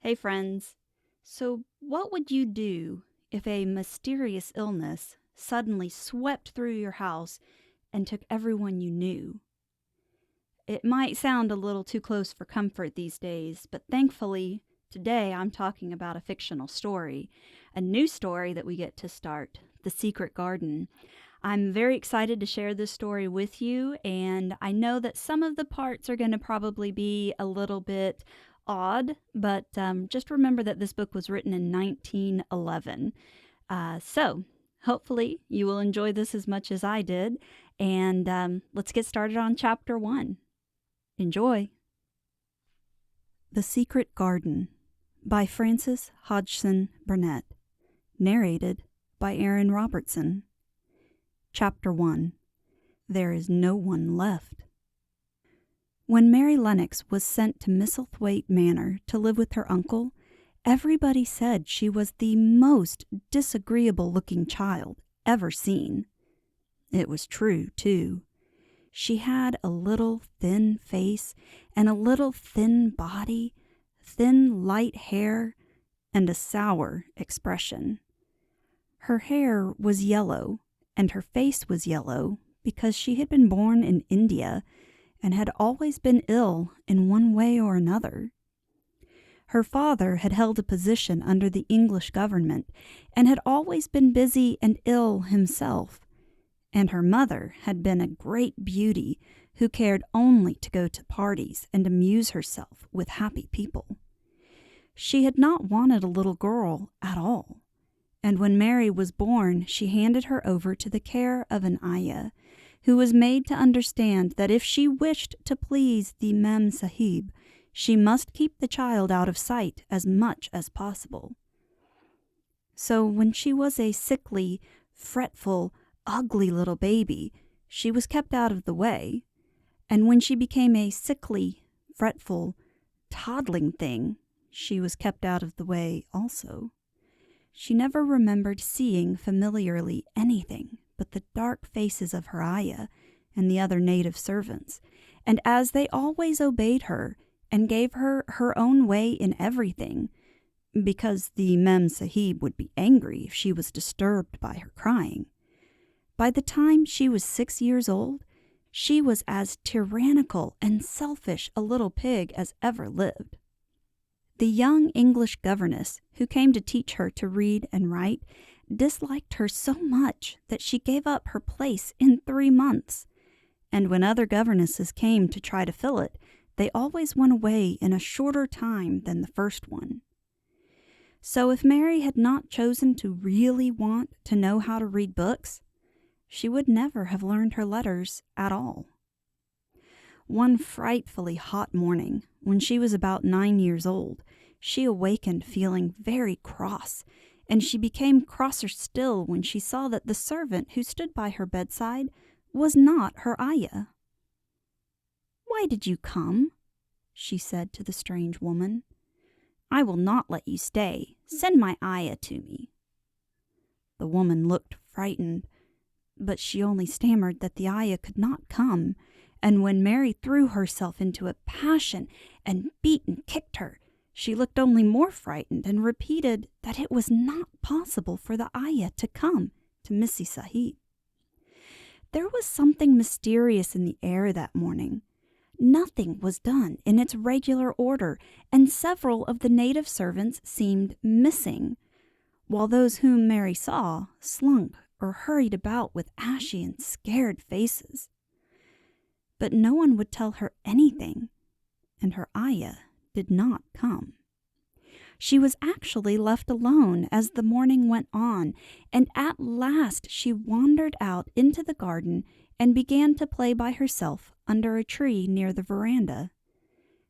Hey friends, so what would you do if a mysterious illness suddenly swept through your house and took everyone you knew? It might sound a little too close for comfort these days, but thankfully, today I'm talking about a fictional story, a new story that we get to start, The Secret Garden. I'm very excited to share this story with you, and I know that some of the parts are going to probably be a little bit odd, but just remember that this book was written in 1911. So, hopefully, you will enjoy this as much as I did, and let's get started on chapter 1. Enjoy! The Secret Garden by Frances Hodgson Burnett. Narrated by Erin Robertson. Chapter 1. There is no one left. When Mary Lennox was sent to Misselthwaite Manor to live with her uncle, everybody said she was the most disagreeable-looking child ever seen. It was true, too. She had a little thin face and a little thin body, thin light hair, and a sour expression. Her hair was yellow, and her face was yellow because she had been born in India and had always been ill in one way or another. Her father had held a position under the English government and had always been busy and ill himself, and her mother had been a great beauty who cared only to go to parties and amuse herself with happy people. She had not wanted a little girl at all, and when Mary was born, she handed her over to the care of an ayah, who was made to understand that if she wished to please the Mem Sahib, she must keep the child out of sight as much as possible. So when she was a sickly, fretful, ugly little baby, she was kept out of the way, and when she became a sickly, fretful, toddling thing, she was kept out of the way also. She never remembered seeing familiarly anything but the dark faces of her ayah and the other native servants, and as they always obeyed her and gave her her own way in everything, because the Mem Sahib would be angry if she was disturbed by her crying, by the time she was 6 years old, she was as tyrannical and selfish a little pig as ever lived. The young English governess who came to teach her to read and write disliked her so much that she gave up her place in 3 months, and when other governesses came to try to fill it, they always went away in a shorter time than the first one. So if Mary had not chosen to really want to know how to read books, she would never have learned her letters at all. One frightfully hot morning, when she was about 9 years old, she awakened feeling very cross, and she became crosser still when she saw that the servant who stood by her bedside was not her ayah. "Why did you come?" she said to the strange woman. "I will not let you stay. Send my ayah to me." The woman looked frightened, but she only stammered that the ayah could not come, and when Mary threw herself into a passion and beat and kicked her, she looked only more frightened and repeated that it was not possible for the ayah to come to Missy Sahib. There was something mysterious in the air that morning. Nothing was done in its regular order, and several of the native servants seemed missing, while those whom Mary saw slunk or hurried about with ashy and scared faces. But no one would tell her anything, and her ayah did not come. She was actually left alone as the morning went on, and at last she wandered out into the garden and began to play by herself under a tree near the veranda.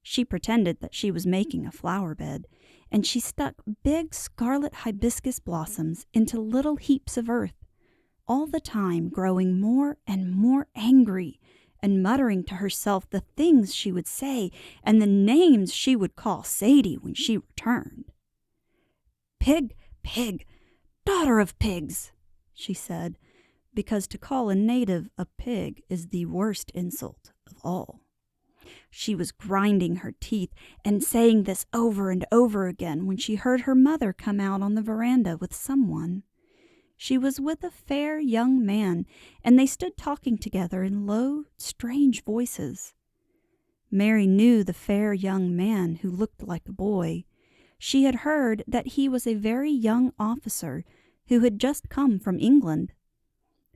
She pretended that she was making a flower bed, and she stuck big scarlet hibiscus blossoms into little heaps of earth, all the time growing more and more angry and muttering to herself the things she would say and the names she would call Sadie when she returned. "Pig, pig, daughter of pigs," she said, because to call a native a pig is the worst insult of all. She was grinding her teeth and saying this over and over again when she heard her mother come out on the veranda with someone. She was with a fair young man, and they stood talking together in low, strange voices. Mary knew the fair young man who looked like a boy. She had heard that he was a very young officer who had just come from England.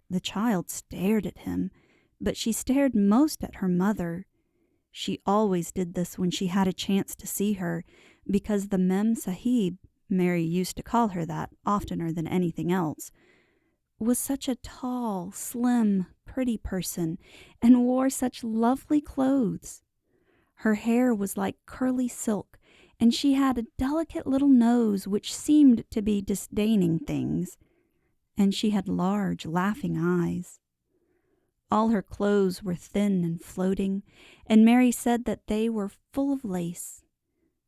The child stared at him, but she stared most at her mother. She always did this when she had a chance to see her, because the Mem Sahib, Mary used to call her that oftener than anything else, was such a tall, slim, pretty person and wore such lovely clothes. Her hair was like curly silk, and she had a delicate little nose which seemed to be disdaining things, and she had large, laughing eyes. All her clothes were thin and floating, and Mary said that they were full of lace.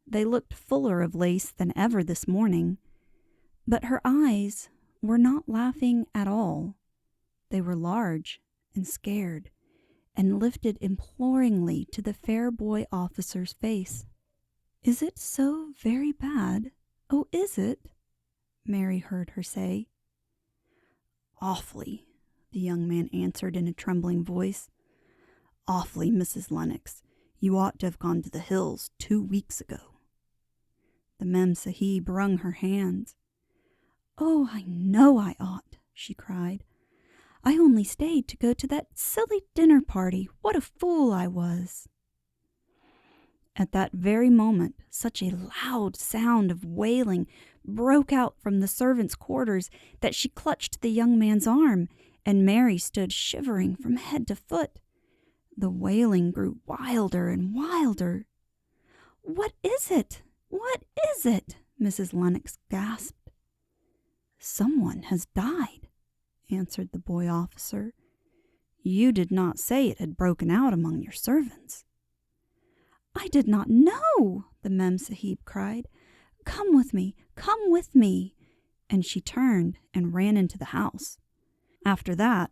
They looked fuller of lace than ever this morning, but her eyes were not laughing at all. They were large and scared, and lifted imploringly to the fair boy officer's face. "Is it so very bad? Oh, is it?" Mary heard her say. "Awfully," the young man answered in a trembling voice. "Awfully, Mrs. Lennox. You ought to have gone to the hills 2 weeks ago." The Mem Sahib wrung her hands. "Oh, I know I ought," she cried. "I only stayed to go to that silly dinner party. What a fool I was." At that very moment, such a loud sound of wailing broke out from the servants' quarters that she clutched the young man's arm, and Mary stood shivering from head to foot. The wailing grew wilder and wilder. "What is it? What is it?" Mrs. Lennox gasped. "Someone has died," answered the boy officer. "You did not say it had broken out among your servants." "I did not know," the Mem Sahib cried. "Come with me, come with me." And she turned and ran into the house. After that,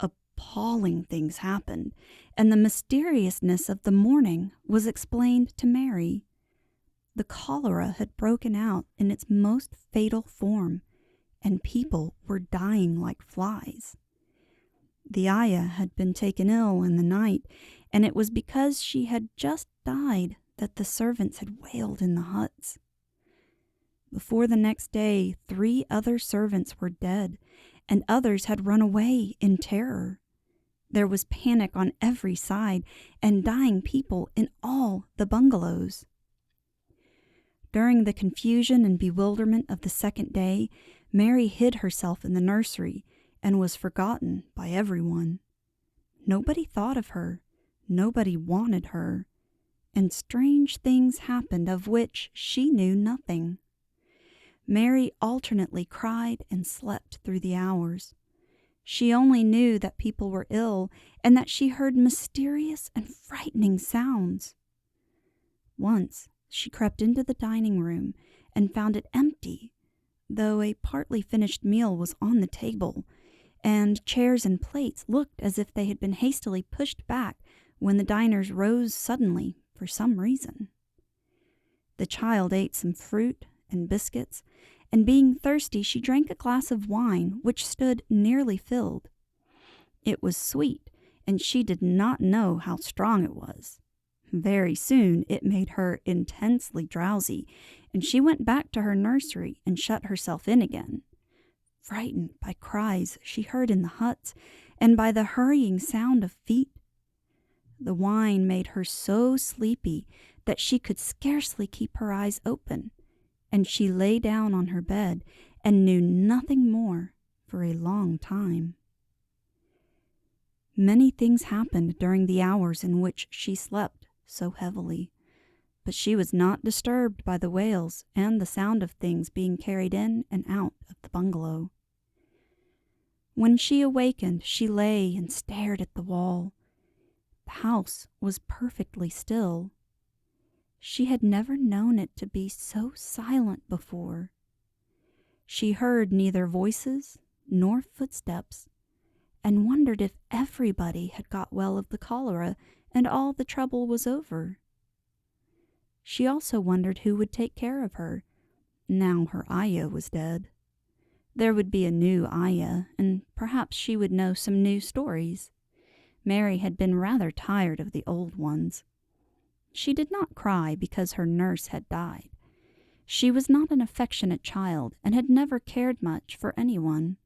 appalling things happened, and the mysteriousness of the morning was explained to Mary. The cholera had broken out in its most fatal form, and people were dying like flies. The ayah had been taken ill in the night, and it was because she had just died that the servants had wailed in the huts. Before the next day, 3 other servants were dead, and others had run away in terror. There was panic on every side, and dying people in all the bungalows. During the confusion and bewilderment of the second day, Mary hid herself in the nursery and was forgotten by everyone. Nobody thought of her, nobody wanted her, and strange things happened of which she knew nothing. Mary alternately cried and slept through the hours. She only knew that people were ill and that she heard mysterious and frightening sounds. Once she crept into the dining room and found it empty, though a partly finished meal was on the table, and chairs and plates looked as if they had been hastily pushed back when the diners rose suddenly for some reason. The child ate some fruit and biscuits, and being thirsty, she drank a glass of wine which stood nearly filled. It was sweet, and she did not know how strong it was. Very soon it made her intensely drowsy, and she went back to her nursery and shut herself in again, frightened by cries she heard in the huts and by the hurrying sound of feet. The wine made her so sleepy that she could scarcely keep her eyes open, and she lay down on her bed and knew nothing more for a long time. Many things happened during the hours in which she slept so heavily, but she was not disturbed by the wails and the sound of things being carried in and out of the bungalow. When she awakened, she lay and stared at the wall. The house was perfectly still. She had never known it to be so silent before. She heard neither voices nor footsteps, and wondered if everybody had got well of the cholera and all the trouble was over. She also wondered who would take care of her, now her Ayah was dead. There would be a new Ayah, and perhaps she would know some new stories. Mary had been rather tired of the old ones. She did not cry because her nurse had died. She was not an affectionate child and had never cared much for anyone.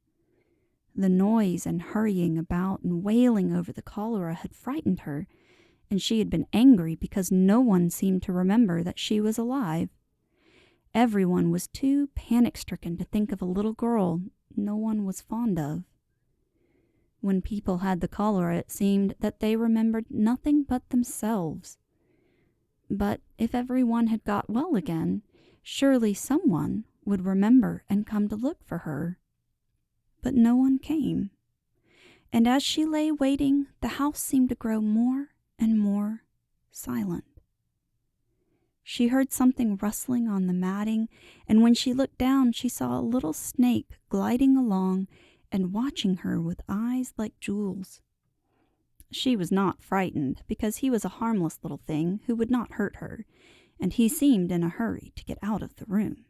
The noise and hurrying about and wailing over the cholera had frightened her, and she had been angry because no one seemed to remember that she was alive. Everyone was too panic-stricken to think of a little girl no one was fond of. When people had the cholera, it seemed that they remembered nothing but themselves. But if everyone had got well again, surely someone would remember and come to look for her. But no one came. And as she lay waiting, the house seemed to grow more and more silent. She heard something rustling on the matting, and when she looked down, she saw a little snake gliding along and watching her with eyes like jewels. She was not frightened, because he was a harmless little thing who would not hurt her, and he seemed in a hurry to get out of the room.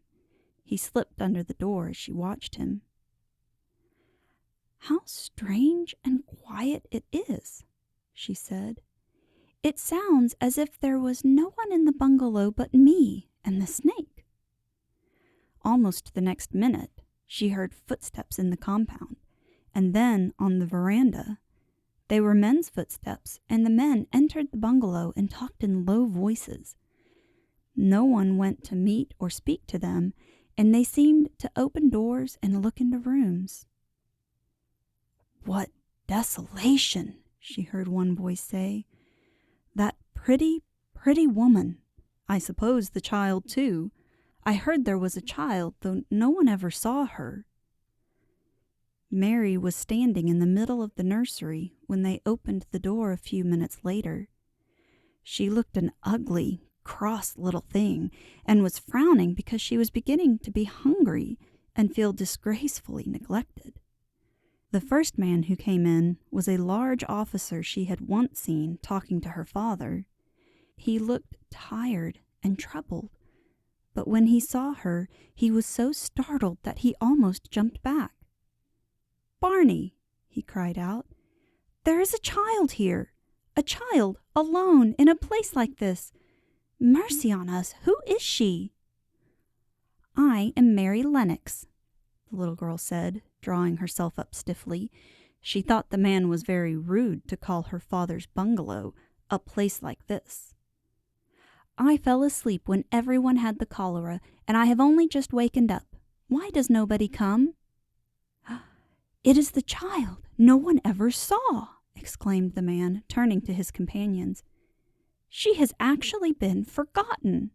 He slipped under the door as she watched him. "How strange and quiet it is," she said. "It sounds as if there was no one in the bungalow but me and the snake." Almost the next minute, she heard footsteps in the compound, and then on the veranda. They were men's footsteps, and the men entered the bungalow and talked in low voices. No one went to meet or speak to them, and they seemed to open doors and look into rooms. "What desolation," she heard one voice say. "That pretty, pretty woman. I suppose the child, too. I heard there was a child, though no one ever saw her." Mary was standing in the middle of the nursery when they opened the door a few minutes later. She looked an ugly, cross little thing, and was frowning because she was beginning to be hungry and feel disgracefully neglected. The first man who came in was a large officer she had once seen talking to her father. He looked tired and troubled, but when he saw her, he was so startled that he almost jumped back. "Barney," he cried out, "there is a child here, a child alone in a place like this. Mercy on us, who is she?" "I am Mary Lennox," the little girl said, drawing herself up stiffly. She thought the man was very rude to call her father's bungalow a place like this. "I fell asleep when everyone had the cholera, and I have only just wakened up. Why does nobody come?" "It is the child no one ever saw," exclaimed the man, turning to his companions. "She has actually been forgotten."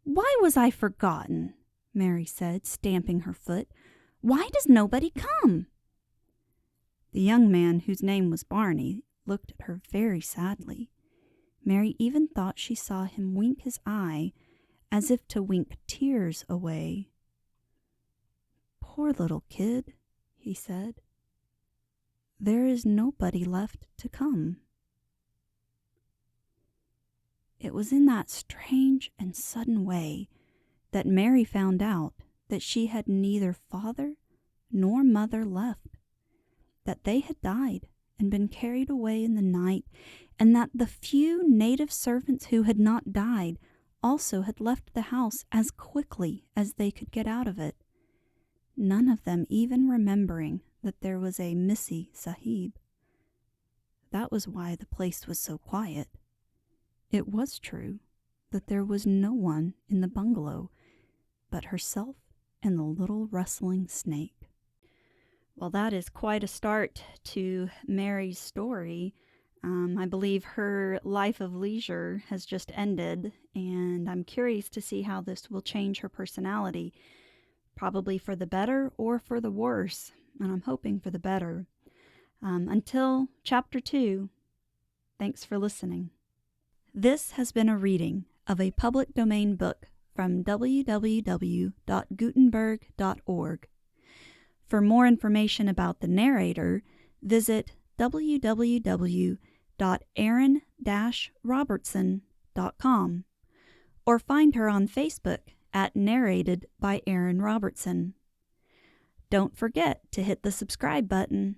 "Why was I forgotten?" Mary said, stamping her foot. "Why does nobody come?" The young man, whose name was Barney, looked at her very sadly. Mary even thought she saw him wink his eye, as if to wink tears away. "Poor little kid," he said. "There is nobody left to come." It was in that strange and sudden way that Mary found out that she had neither father nor mother left, that they had died and been carried away in the night, and that the few native servants who had not died also had left the house as quickly as they could get out of it, none of them even remembering that there was a Missy Sahib. That was why the place was so quiet. It was true that there was no one in the bungalow but herself and the little rustling snake. Well, that is quite a start to Mary's story. I believe her life of leisure has just ended, and I'm curious to see how this will change her personality, probably for the better or for the worse, and I'm hoping for the better. Until Chapter 2, thanks for listening. This has been a reading of a public domain book from www.gutenberg.org. For more information about the narrator, visit www.gutenberg.org. www.erin-robertson.com or find her on Facebook at Narrated by Erin Robertson. Don't forget to hit the subscribe button.